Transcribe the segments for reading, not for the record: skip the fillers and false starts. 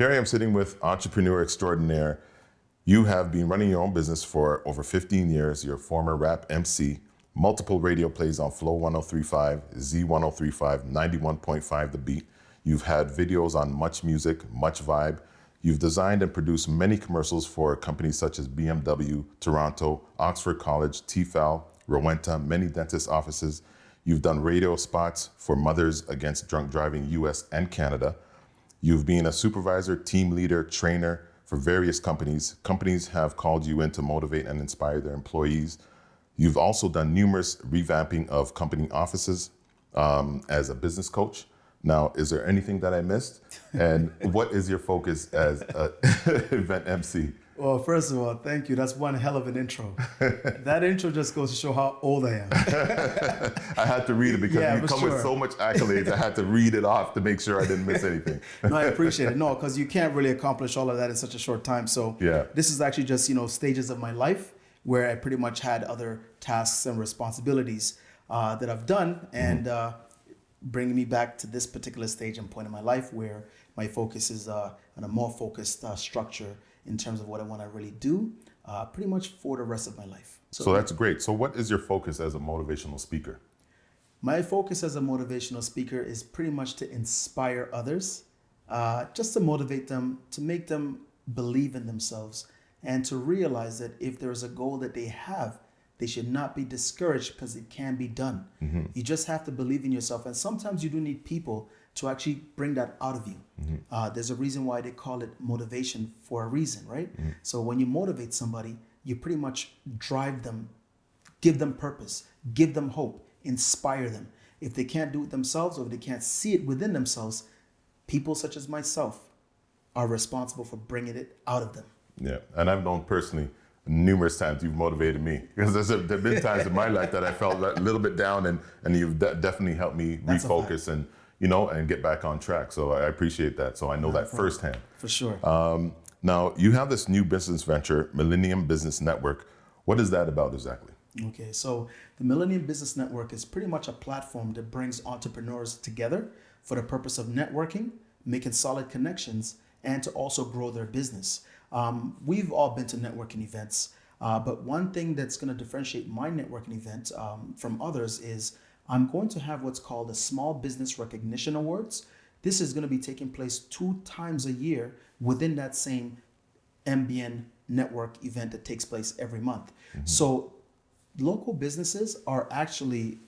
Here I am sitting with entrepreneur extraordinaire. You have been running your own business for over 15 years. You're a former rap MC, multiple radio plays on Flow 1035, Z1035, 91.5 The Beat. You've had videos on Much Music, Much Vibe. You've designed and produced many commercials for companies such as BMW, Toronto, Oxford College, TFL, Rowenta, many dentist offices. You've done radio spots for Mothers Against Drunk Driving, US and Canada. You've been a supervisor, team leader, trainer for various companies. Companies have called you in to motivate and inspire their employees. You've also done numerous revamping of company offices as a business coach. Now, is there anything that I missed? And what is your focus as an event MC? Well, first of all, thank you. That's one hell of an intro. That intro just goes to show how old I am. I had to read it because you come with so much accolades. I had to read it off to make sure I didn't miss anything. No, I appreciate it. No, because you can't really accomplish all of that in such a short time. So this is actually just, stages of my life where I pretty much had other tasks and responsibilities that I've done. And bringing me back to this particular stage and point in my life where my focus is on a more focused structure in terms of what I want to really do pretty much for the rest of my life. So that's great. So what is your focus as a motivational speaker? My focus as a motivational speaker is pretty much to inspire others, just to motivate them, to make them believe in themselves, and to realize that if there's a goal that they have, they should not be discouraged because it can be done. You just have to believe in yourself. And sometimes you do need people to actually bring that out of you. There's a reason why they call it motivation for a reason, right? So when you motivate somebody, you pretty much drive them, give them purpose, give them hope, inspire them. If they can't do it themselves or if they can't see it within themselves, people such as myself are responsible for bringing it out of them. Yeah, and I've known personally numerous times you've motivated me because there have been times in my life that I felt a little bit down and you've definitely helped me refocus and get back on track. So I appreciate that. So I know that firsthand. For sure. Now you have this new business venture, Millennium Business Network. What is that about exactly? Okay, so the Millennium Business Network is pretty much a platform that brings entrepreneurs together for the purpose of networking, making solid connections, and to also grow their business. We've all been to networking events, but one thing that's going to differentiate my networking event from others is I'm going to have what's called the Small Business Recognition Awards. This is going to be taking place 2 times a year within that same MBN network event that takes place every month. So local businesses are actually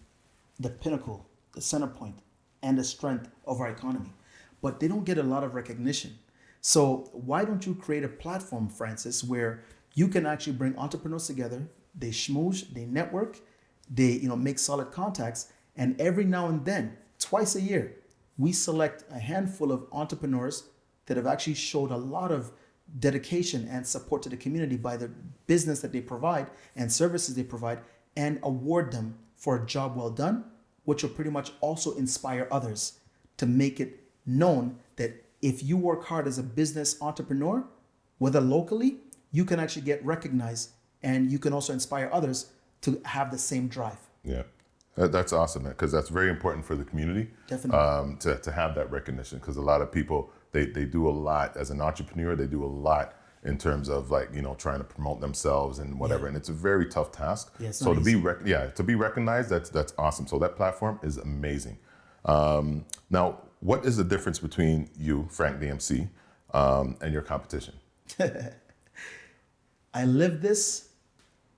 the pinnacle, the center point, and the strength of our economy, but they don't get a lot of recognition. So why don't you create a platform, Francis, where you can actually bring entrepreneurs together, they schmooze, they network, they make solid contacts, and every now and then, twice a year, we select a handful of entrepreneurs that have actually showed a lot of dedication and support to the community by the business that they provide and services they provide, and award them for a job well done, which will pretty much also inspire others to make it known that if you work hard as a business entrepreneur, whether locally, you can actually get recognized and you can also inspire others to have the same drive. Yeah, that's awesome, because that's very important for the community. Definitely. To have that recognition, because a lot of people, they do a lot as an entrepreneur, they do a lot in terms of trying to promote themselves and whatever, and it's a very tough task. So to be recognized, that's awesome. So that platform is amazing. Now, what is the difference between you, Frank the Emcee, and your competition? I live this,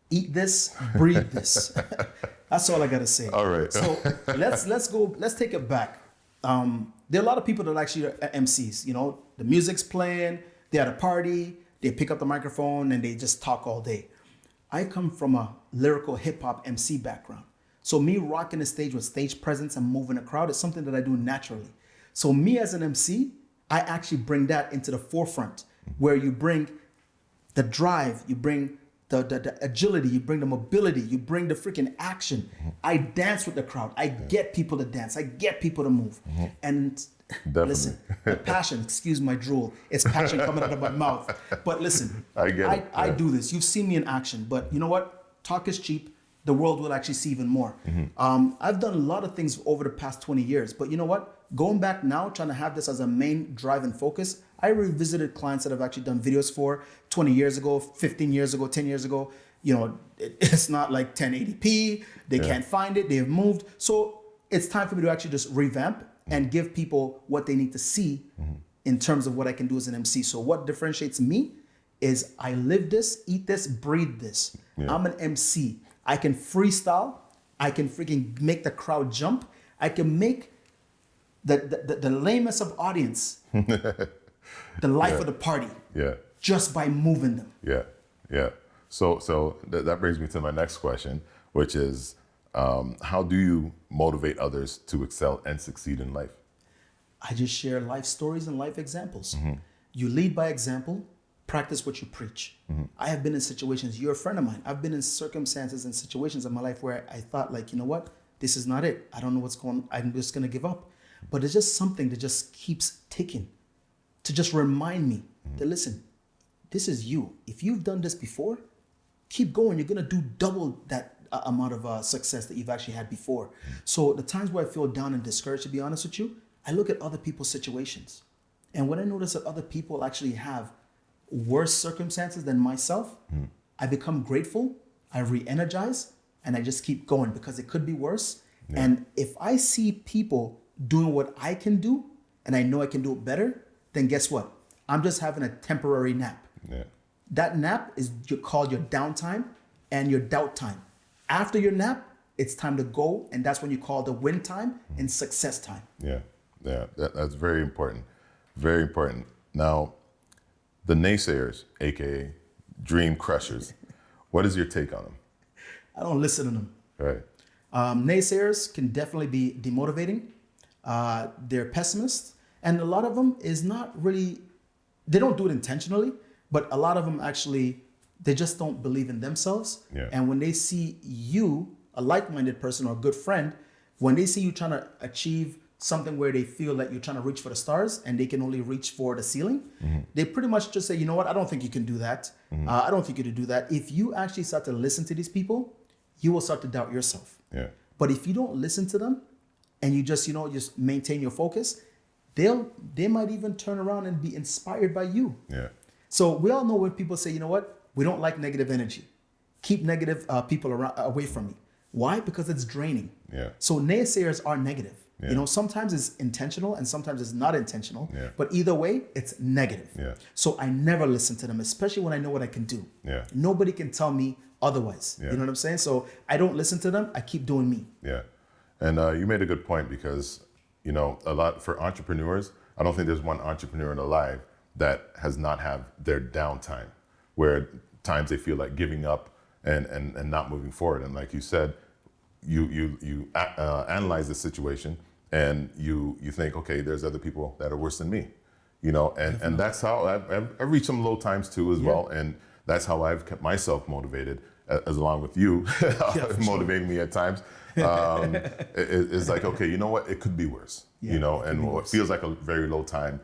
eat this, breathe this. That's all I gotta say. All right. So let's take it back. There are a lot of people that actually are MCs. The music's playing, they're at a party, they pick up the microphone and they just talk all day. I come from a lyrical hip hop MC background. So me rocking the stage with stage presence and moving a crowd is something that I do naturally. So me as an MC, I actually bring that into the forefront, where you bring the drive, you bring the agility, you bring the mobility, you bring the freaking action. I dance with the crowd. I get people to dance. I get people to move. And Definitely. Listen, the passion, excuse my drool, it's passion coming out of my mouth. But listen, I get it. I do this. You've seen me in action, but you know what? Talk is cheap. the world will actually see even more. I've done a lot of things over the past 20 years, but you know what? Going back now, trying to have this as a main drive and focus, I revisited clients that I've actually done videos for 20 years ago, 15 years ago, 10 years ago. You know, it's not like 1080p. They can't find it. They've moved. So it's time for me to actually just revamp and give people what they need to see in terms of what I can do as an MC. So what differentiates me is I live this, eat this, breathe this. I'm an MC. I can freestyle. I can freaking make the crowd jump. I can make the lamest of audience the life of the party just by moving them. Yeah. So that brings me to my next question, which is, how do you motivate others to excel and succeed in life? I just share life stories and life examples. You lead by example, practice what you preach. I have been in situations, you're a friend of mine. I've been in circumstances and situations in my life where I thought like, you know what, this is not it. I don't know what's going on. I'm just going to give up. But it's just something that just keeps ticking to just remind me that, listen, this is you. If you've done this before, keep going. You're going to do double that amount of success that you've actually had before. So the times where I feel down and discouraged, to be honest with you, I look at other people's situations. And when I notice that other people actually have worse circumstances than myself, I become grateful, I re-energize, and I just keep going because it could be worse. And if I see people doing what I can do, and I know I can do it better, then guess what? I'm just having a temporary nap. That nap is called your downtime and your doubt time. After your nap, it's time to go, and that's when you call the win time and success time. That's very important. Very important. Now, the naysayers, aka dream crushers, what is your take on them? I don't listen to them. Right. Naysayers can definitely be demotivating. They're pessimists, and a lot of them is not really, they don't do it intentionally, but a lot of them actually, they just don't believe in themselves. And when they see you, a like-minded person or a good friend, when they see you trying to achieve something where they feel that you're trying to reach for the stars and they can only reach for the ceiling, they pretty much just say, you know what, I don't think you can do that. I don't think you can do that. If you actually start to listen to these people, you will start to doubt yourself. But if you don't listen to them and you just, just maintain your focus, they might even turn around and be inspired by you. So we all know when people say, you know what, we don't like negative energy. Keep negative people away from me. Why? Because it's draining. So naysayers are negative. Sometimes it's intentional and sometimes it's not intentional. But either way, it's negative. So I never listen to them, especially when I know what I can do. Nobody can tell me otherwise. You know what I'm saying? So I don't listen to them. I keep doing me. And you made a good point because, a lot for entrepreneurs, I don't think there's one entrepreneur alive that has not have their downtime, where times they feel like giving up and not moving forward. And like you said, you analyze the situation and you think, okay, there's other people that are worse than me, and that's how I've reached some low times too as well. And that's how I've kept myself motivated, as along with you, motivating me at times. It's like, okay, you know what? It could be worse, and what feels like a very low time,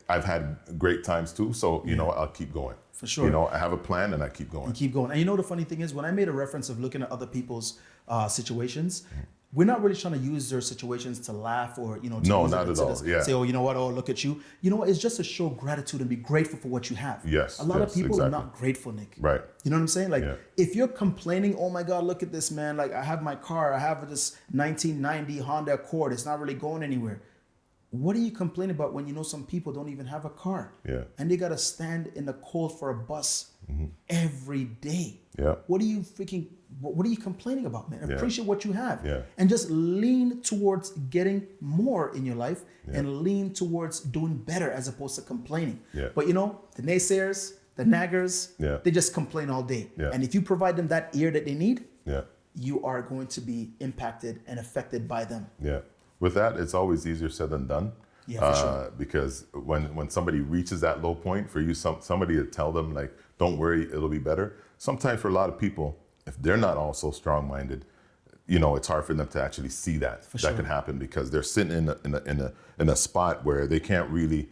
I've had great times too. So, I'll keep going. For sure. I have a plan and I keep going. And the funny thing is, when I made a reference of looking at other people's situations, we're not really trying to use their situations to laugh or, to no, not at all. Say, oh, you know what? Oh, look at you. It's just to show gratitude and be grateful for what you have. Yes. A lot of people are not grateful, Nick. Right. You know what I'm saying? Like, if you're complaining, oh my God, look at this, man. Like, I have my car. I have this 1990 Honda Accord. It's not really going anywhere. What are you complaining about when some people don't even have a car? And they got to stand in the cold for a bus every day. What are you complaining about, man? Appreciate what you have. And just lean towards getting more in your life and lean towards doing better as opposed to complaining. But the naysayers, the naggers, they just complain all day. And if you provide them that ear that they need, you are going to be impacted and affected by them. With that, it's always easier said than done. For sure. Because when somebody reaches that low point, for you, somebody to tell them, like, don't worry, it'll be better. Sometimes for a lot of people, if they're not also strong-minded, it's hard for them to actually see that can happen, because they're sitting in a spot where they can't really,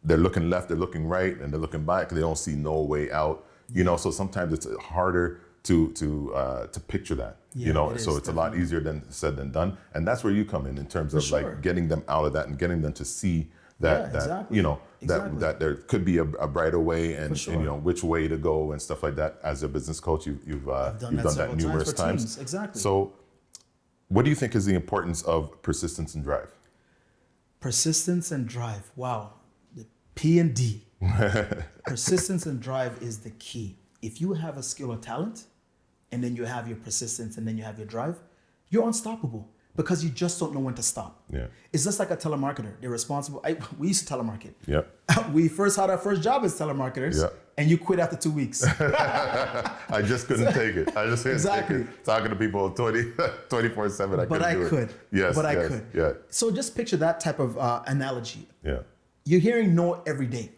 they're looking left, they're looking right, and they're looking back, they don't see no way out. So sometimes it's harder to picture that. You know, so it's a lot easier than said than done, and that's where you come in terms of like getting them out of that and getting them to see that you know that there could be a brighter way and you know which way to go and stuff like that. As a business coach, you've done that numerous times. Exactly. So, what do you think is the importance of persistence and drive? Persistence and drive. Wow, the P and D. Persistence and drive is the key. If you have a skill or talent, and then you have your persistence and then you have your drive, you're unstoppable because you just don't know when to stop. Yeah. It's just like a telemarketer. They're responsible. We used to telemarket. Yeah. We first had our first job as telemarketers, and you quit after 2 weeks. I just couldn't take it. I just couldn't take it. Talking to people 24/7. But I could. Yes. But I could. Yeah. So just picture that type of analogy. Yeah. You're hearing no every day.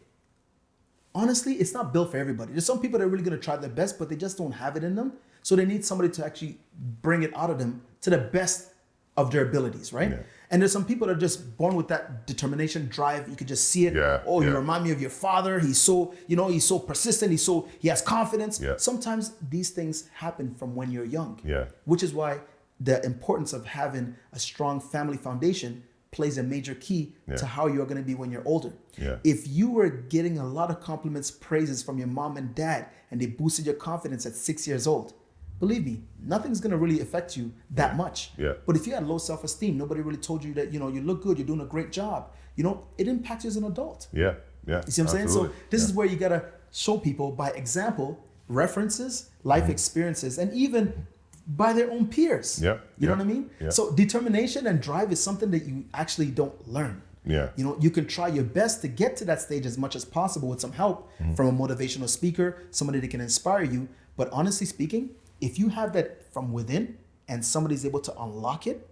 Honestly, it's not built for everybody. There's some people that are really going to try their best, but they just don't have it in them. So they need somebody to actually bring it out of them to the best of their abilities, right? Yeah. And there's some people that are just born with that determination, drive. You could just see it. You remind me of your father. He's so, he's so persistent. He has confidence. Yeah. Sometimes these things happen from when you're young. Yeah. Which is why the importance of having a strong family foundation plays a major key to how you're going to be when you're older. Yeah. If you were getting a lot of compliments, praises from your mom and dad, and they boosted your confidence at 6 years old, believe me, nothing's going to really affect you that much. Yeah. But if you had low self-esteem, nobody really told you that, you look good, you're doing a great job, it impacts you as an adult. Yeah. Yeah. You see what I'm saying? So this is where you got to show people by example, references, life experiences, and even by their own peers. Yeah. You know what I mean? Yeah. So determination and drive is something that you actually don't learn. Yeah. You can try your best to get to that stage as much as possible with some help from a motivational speaker, somebody that can inspire you. But honestly speaking, if you have that from within and somebody's able to unlock it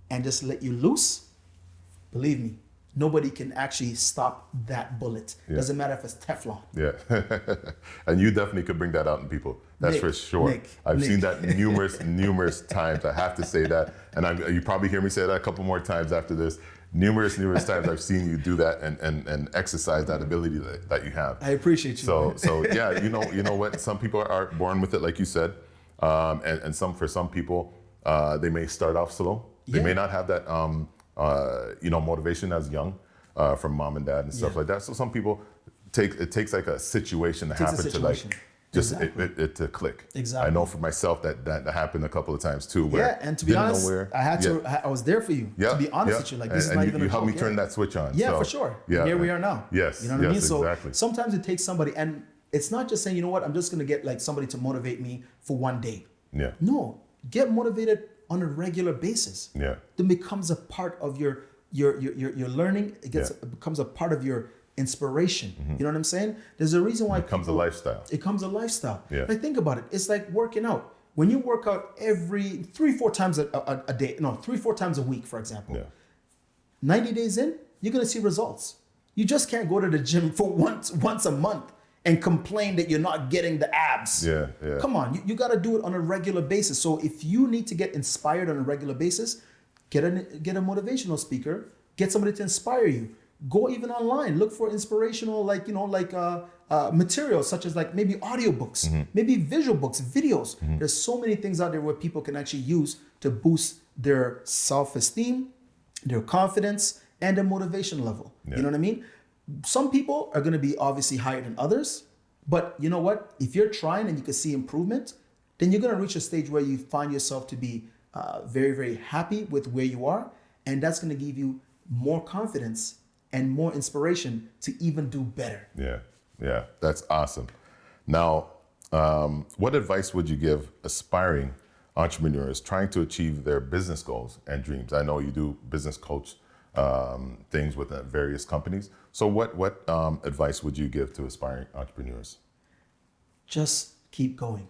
and just let you loose, believe me, nobody can actually stop that bullet. Yeah. Doesn't matter if it's Teflon. Yeah. And you definitely could bring that out in people. That's for sure. I've seen that numerous times. I have to say that. And you probably hear me say that a couple more times after this. Numerous times I've seen you do that and exercise that ability that you have. I appreciate you. So yeah, you know what? Some people are born with it, like you said. And for some people, they may start off slow. They may not have that motivation as young from mom and dad and stuff like that. So some people it takes like a situation to happen to like just it to click. Exactly. I know for myself that happened a couple of times too. Where and to be honest, I was there for you. Yeah. To be honest with you, like this is not even a joke. You helped me turn that switch on. Yeah, for sure. Yeah. Here we are now. Yes. You know what I mean? So sometimes it takes somebody, and it's not just saying, you know what, I'm just gonna get like somebody to motivate me for one day. Yeah. No, get motivated on a regular basis. Yeah. Then becomes a part of your learning. It becomes a part of your inspiration. You know what I'm saying? There's a reason why it becomes a lifestyle. It becomes a lifestyle. Yeah. Like think about it. It's like working out. When you work out every 3-4 times a day, 3-4 times a week, for example. Yeah. 90 days in, you're gonna see results. You just can't go to the gym for once a month and complain that you're not getting the abs. Yeah, yeah. Come on, you got to do it on a regular basis. So if you need to get inspired on a regular basis, get a motivational speaker, get somebody to inspire you. Go even online, look for inspirational, materials such as like maybe audiobooks, maybe visual books, videos. There's so many things out there where people can actually use to boost their self-esteem, their confidence, and their motivation level. Yeah. You know what I mean? Some people are going to be obviously higher than others, but you know what? If you're trying and you can see improvement, then you're going to reach a stage where you find yourself to be very, very happy with where you are. And that's going to give you more confidence and more inspiration to even do better. Yeah. Yeah. That's awesome. Now, what advice would you give aspiring entrepreneurs trying to achieve their business goals and dreams? I know you do business coach things with various companies. So what advice would you give to aspiring entrepreneurs? Just keep going.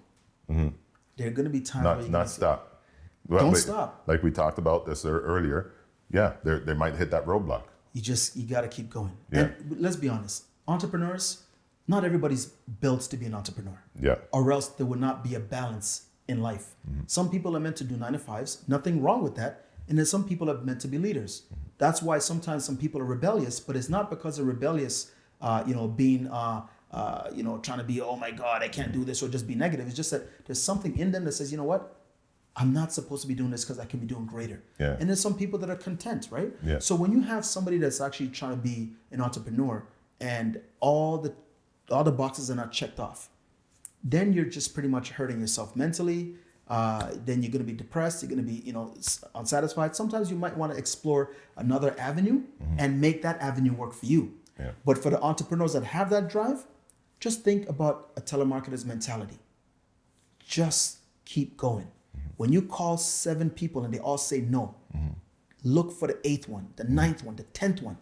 Mm-hmm. There are going to be times where you not stop. Don't stop. Like we talked about this earlier. Yeah, they might hit that roadblock. You got to keep going. Yeah. And let's be honest, entrepreneurs, not everybody's built to be an entrepreneur. Yeah. Or else there would not be a balance in life. Mm-hmm. Some people are meant to do 9-to-5s. Nothing wrong with that. And then some people are meant to be leaders. Mm-hmm. That's why sometimes some people are rebellious, but it's not because they're rebellious, being trying to be, oh my God, I can't do this, or just be negative. It's just that there's something in them that says, you know what? I'm not supposed to be doing this because I can be doing greater. Yeah. And there's some people that are content, right? Yeah. So when you have somebody that's actually trying to be an entrepreneur and all the boxes are not checked off, then you're just pretty much hurting yourself mentally. Then you're going to be depressed. You're going to be, unsatisfied. Sometimes you might want to explore another avenue and make that avenue work for you. Yeah. But for the entrepreneurs that have that drive, just think about a telemarketer's mentality. Just keep going. When you call 7 people and they all say no, look for the 8th one, the 9th one, the 10th one.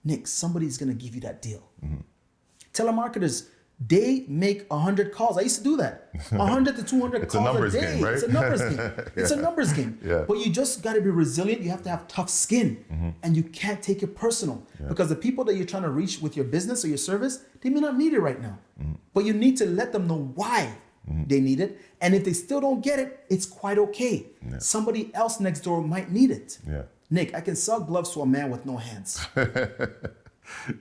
Nick, somebody's going to give you that deal. Telemarketers, they make 100 calls. I used to do that. 100 to 200 It's a calls numbers a day. game, right? It's a numbers game. It's a numbers game. Yeah. But you just got to be resilient. You have to have tough skin. And you can't take it personal. Because the people that you're trying to reach with your business or your service, they may not need it right now. But you need to let them know why they need it. And if they still don't get it, it's quite okay. Yeah. Somebody else next door might need it. Yeah. Nick, I can sell gloves to a man with no hands.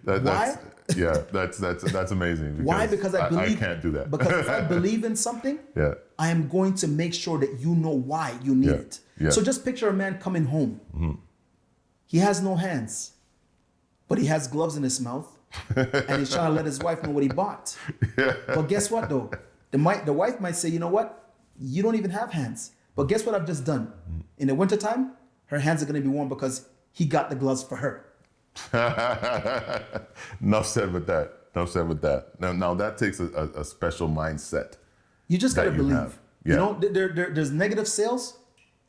Why? That's amazing. Because Why? Because I believe I can't do that. Because if I believe in something, Yeah. I am going to make sure that you know why you need it. Yeah. So just picture a man coming home. He has no hands, but he has gloves in his mouth, and he's trying to let his wife know what he bought. But guess what though? The wife might say, you know what? You don't even have hands. But guess what I've just done? In the wintertime, her hands are going to be warm because he got the gloves for her. Enough said with that. Enough said with that. Now that takes a special mindset. You just got to that you believe. have. Yeah. There's negative sales,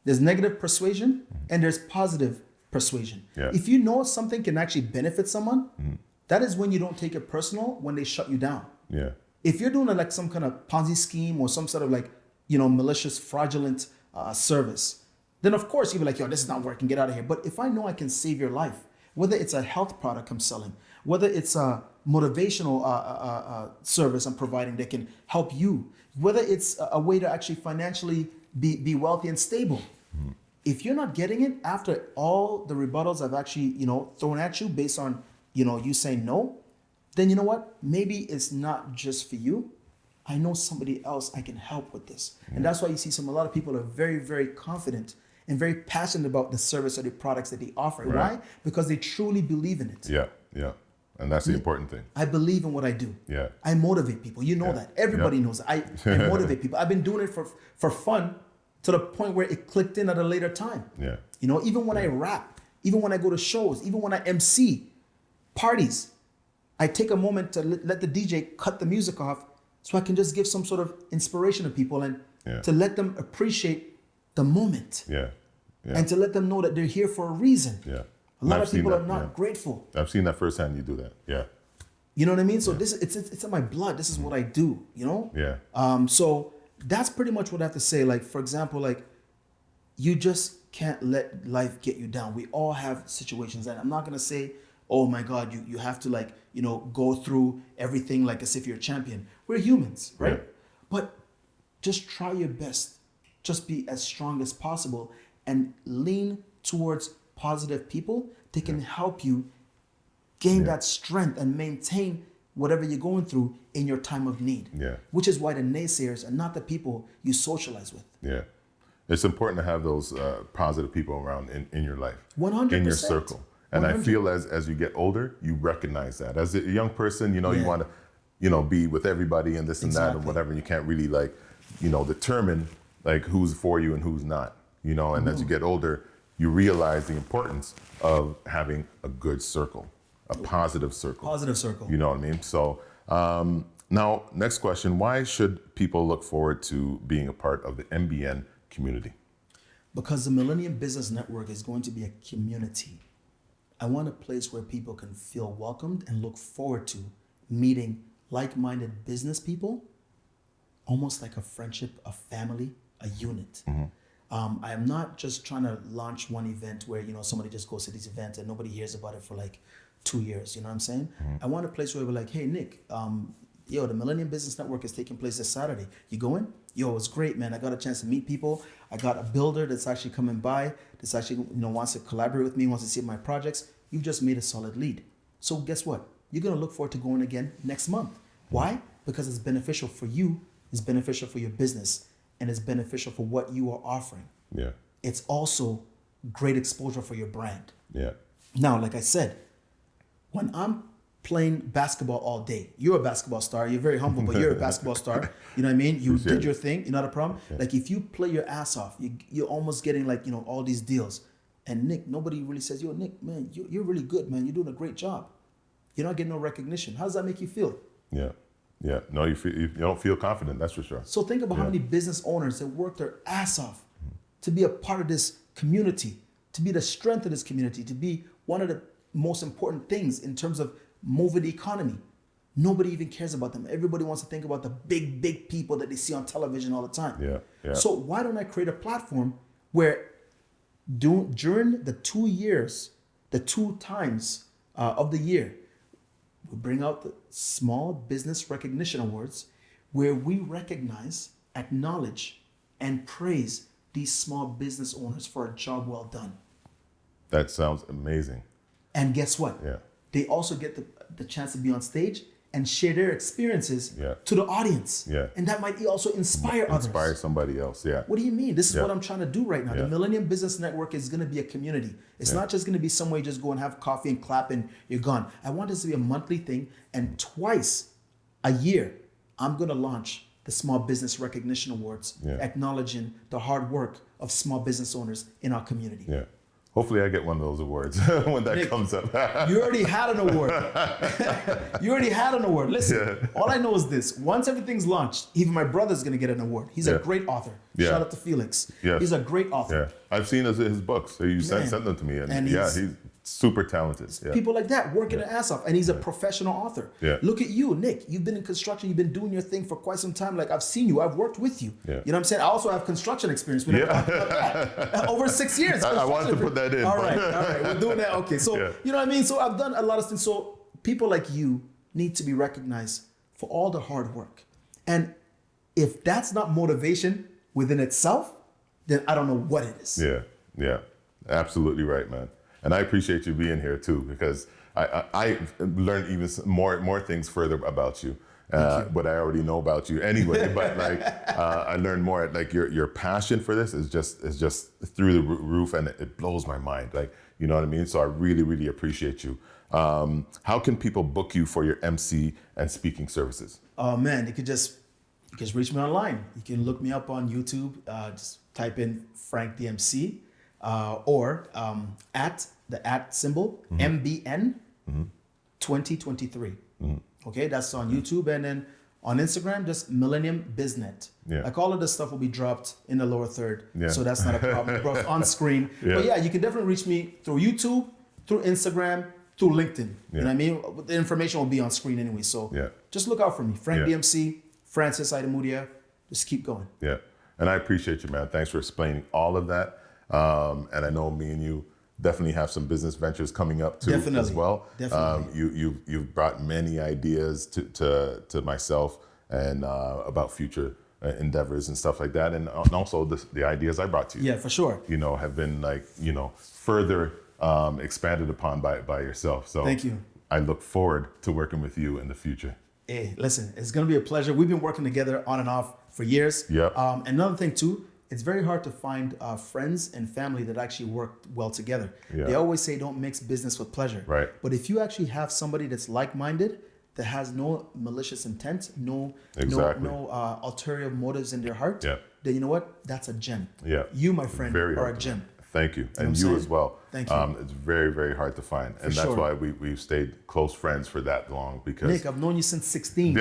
there's negative persuasion, and there's positive persuasion. Yeah. If you know something can actually benefit someone, that is when you don't take it personal when they shut you down. Yeah. If you're doing like some kind of Ponzi scheme or some sort of like, malicious, fraudulent service, then of course you'll be like, yo, this is not working, get out of here. But if I know I can save your life, whether it's a health product I'm selling, whether it's a motivational service I'm providing that can help you, whether it's a way to actually financially be wealthy and stable. If you're not getting it after all the rebuttals I've actually, thrown at you based on, you saying no, then you know what? Maybe it's not just for you. I know somebody else I can help with this. And that's why you see a lot of people are very, very confident and very passionate about the service or the products that they offer. Right. Why? Because they truly believe in it. Yeah. Yeah. And that's the important thing. I believe in what I do. Yeah. I motivate people. You know Yeah. that. Everybody knows that. I motivate people. I've been doing it for fun to the point where it clicked in at a later time. Yeah. Even when I rap, even when I go to shows, even when I MC parties, I take a moment to let the DJ cut the music off so I can just give some sort of inspiration to people and to let them appreciate the moment. Yeah. Yeah. And to let them know that they're here for a reason. Yeah. A lot I've of seen people that, are not grateful. I've seen that firsthand. You do that. Yeah. You know what I mean? So this it's in my blood. This is what I do, Yeah. So that's pretty much what I have to say. Like, for example, like, you just can't let life get you down. We all have situations, and I'm not gonna say, oh my God, you have to like, go through everything like as if you're a champion. We're humans, right? Yeah. But just try your best. Just be as strong as possible and lean towards positive people that can help you gain that strength and maintain whatever you're going through in your time of need. Yeah. Which is why the naysayers are not the people you socialize with. Yeah. It's important to have those positive people around in your life. 100%. In your circle. And 100. I feel as you get older, you recognize that. As a young person, you want to, be with everybody and this and that and whatever. And you can't really determine like who's for you and who's not, and as you get older, you realize the importance of having a good circle, a positive circle. Positive circle. You know what I mean? So now, next question, why should people look forward to being a part of the MBN community? Because the Millennium Business Network is going to be a community. I want a place where people can feel welcomed and look forward to meeting like-minded business people, almost like a friendship, a family, a unit. I am not just trying to launch one event where, somebody just goes to this event and nobody hears about it for like 2 years. You know what I'm saying? I want a place where we're like, hey, Nick, the Millennium Business Network is taking place this Saturday. You going? Yo, it was great, man. I got a chance to meet people. I got a builder that's actually coming by, that's actually, wants to collaborate with me, wants to see my projects. You've just made a solid lead. So guess what? You're going to look forward to going again next month. Why? Because it's beneficial for you, it's beneficial for your business, and it's beneficial for what you are offering. Yeah. It's also great exposure for your brand. Yeah. Now, like I said, when I'm playing basketball all day, you're a basketball star, you're very humble, but you're a basketball star. You know what I mean? You Appreciate did your thing, you know the problem? Yeah. Like if you play your ass off, you're almost getting like, you know, all these deals. And Nick, nobody really says, yo, Nick, man, you're really good, man. You're doing a great job. You're not getting no recognition. How does that make you feel? Yeah. Yeah. No, you don't feel confident. That's for sure. So think about how many business owners that work their ass off to be a part of this community, to be the strength of this community, to be one of the most important things in terms of moving the economy. Nobody even cares about them. Everybody wants to think about the big people that they see on television all the time. Yeah. Yeah. So why don't I create a platform where during the 2 years, the 2 times of the year, we bring out the Small Business Recognition Awards, where we recognize, acknowledge, and praise these small business owners for a job well done. That sounds amazing. And guess what? Yeah. They also get the chance to be on stage and share their experiences to the audience. Yeah. And that might also inspire others. Inspire somebody else. Yeah. What do you mean? This is what I'm trying to do right now. Yeah. The Millennium Business Network is going to be a community. It's not just going to be somewhere you just go and have coffee and clap and you're gone. I want this to be a monthly thing. And twice a year, I'm going to launch the Small Business Recognition Awards, acknowledging the hard work of small business owners in our community. Yeah. Hopefully I get one of those awards when that Nick, comes up. You already had an award. You already had an award. Listen, all I know is this. Once everything's launched, even my brother's going to get an award. He's a great author. Yeah. Shout out to Felix. Yes. He's a great author. Yeah. I've seen his books. So you sent them to me. And he's super talented. Yeah. People like that working their ass off. And he's a professional author. Yeah. Look at you, Nick. You've been in construction. You've been doing your thing for quite some time. Like I've seen you. I've worked with you. Yeah. You know what I'm saying? I also have construction experience. We never talked about that. Over 6 years. I wanted to put that in. All right. We're doing that. Okay. So, you know what I mean? So I've done a lot of things. So people like you need to be recognized for all the hard work. And if that's not motivation within itself, then I don't know what it is. Yeah. Yeah. Absolutely right, man. And I appreciate you being here too, because I learned even more things further about you. What I already know about you anyway, but like I learned more. Like your passion for this is just through the roof, and it blows my mind. Like, you know what I mean? So I really appreciate you. How can people book you for your MC and speaking services? Oh man, you can just reach me online. You can look me up on YouTube. Just type in Frank the Emcee, or at the @ symbol MBN 2023. Okay, that's on YouTube, and then on Instagram, just Millennium Biznet. Yeah. Like all of this stuff will be dropped in the lower third, Yeah. so that's not a problem. Bro, on screen. Yeah. But yeah, you can definitely reach me through YouTube, through Instagram, through LinkedIn. You know what I mean? The information will be on screen anyway, so just look out for me. Frank the Emcee, Francis Idamudia. Just keep going. Yeah, and I appreciate you, man. Thanks for explaining all of that. And I know me and you definitely have some business ventures coming up too, as well. Definitely. You've brought many ideas to myself and about future endeavors and stuff like that, and also the ideas I brought to you. Yeah, for sure. You know, have been like, you know, further expanded upon by yourself. So thank you. I look forward to working with you in the future. Hey, listen, it's gonna be a pleasure. We've been working together on and off for years. Yep. Another thing too, it's very hard to find friends and family that actually work well together. Yeah. They always say don't mix business with pleasure. Right. But if you actually have somebody that's like-minded, that has no malicious intent, no ulterior motives in their heart, then you know what? That's a gem. Yeah. You, my friend, are a gem. Thank you. You know And you as well. Thank you. It's very hard to find. And that's why we've stayed close friends for that long, because Nick, I've known you since 16.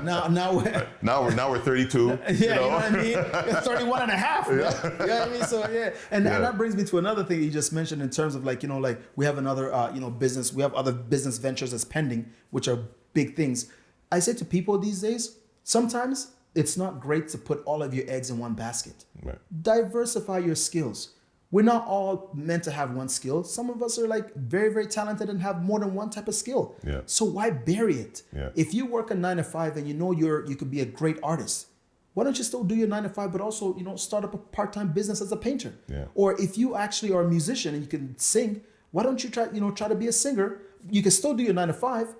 now we're 32. Yeah, you know what I mean? 31 and a half. Yeah. You know what I mean? So and that brings me to another thing you just mentioned in terms of like, you know, like we have another business, we have other business ventures that's pending, which are big things. I say to people these days, sometimes it's not great to put all of your eggs in one basket. Right. Diversify your skills. We're not all meant to have one skill. Some of us are like very talented and have more than one type of skill. Yeah. So why bury it? Yeah. If you work a 9 to 5 and you know you could be a great artist, why don't you still do your 9 to 5, but also, you know, start up a part-time business as a painter? Yeah. Or if you actually are a musician and you can sing, why don't you try to be a singer? You can still do your 9 to 5.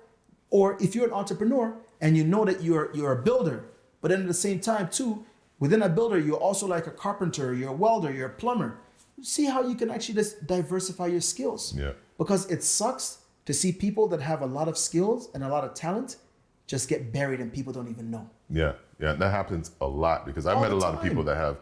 Or if you're an entrepreneur and you know that you're a builder, but then at the same time too, within a builder, you're also like a carpenter, you're a welder, you're a plumber. See how you can actually just diversify your skills. Yeah. Because it sucks to see people that have a lot of skills and a lot of talent just get buried and people don't even know. Yeah. That happens a lot because I've All met a the lot of people time. that have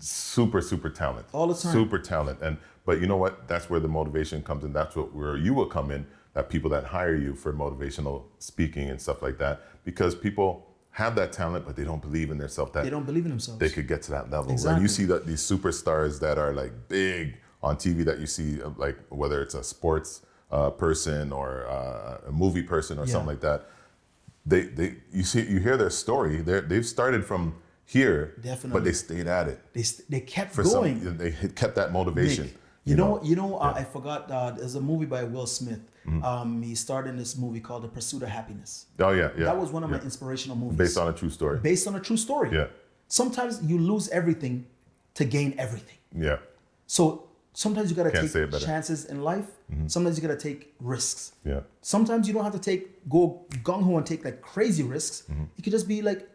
super talent. All the time. Super talent. But you know what? That's where the motivation comes in. That's where you will come in, that people that hire you for motivational speaking and stuff like that, because people have that talent, but they don't believe in themselves. That They don't believe in themselves. they could get to that level. Exactly. And you see that these superstars that are like big on TV that you see, like whether it's a sports person or a movie person or something like that, you hear their story. They've started from here, Definitely. but they stayed at it. They kept For going. they kept that motivation. Nick, you know, I forgot. There's a movie by Will Smith. He starred in this movie called The Pursuit of Happiness. Oh yeah. That was one of my inspirational movies. Based on a true story. Based on a true story. Yeah. Sometimes you lose everything to gain everything. Yeah. So sometimes you gotta Can't say it take better. chances in life. Sometimes you gotta take risks. Yeah. Sometimes you don't have to go gung ho and take like crazy risks. It could just be like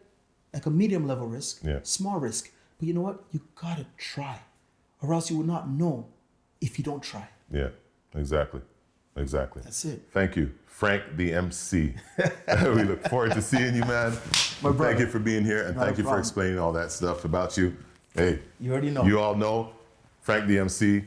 a medium level risk, Yeah. small risk. But you know what? You gotta try, or else you will not know if you don't try. Yeah. Exactly. That's it. Thank you, Frank the MC. We look forward to seeing you, man. brother. Thank you for being here, and Not a thank you for problem. explaining all that stuff about you. Hey, You already know. you all know Frank the MC.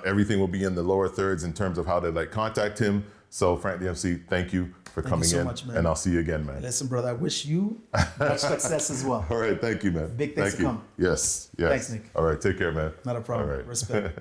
Everything will be in the lower thirds in terms of how to contact him. So Frank the MC, thank you for coming so in, much, man. and I'll see you again, man. Listen, brother, I wish you much success as well. All right, thank you, man. Big things Thank to you. come. Yes. Thanks, Nick. All right, take care, man. Not a problem. All right. Respect.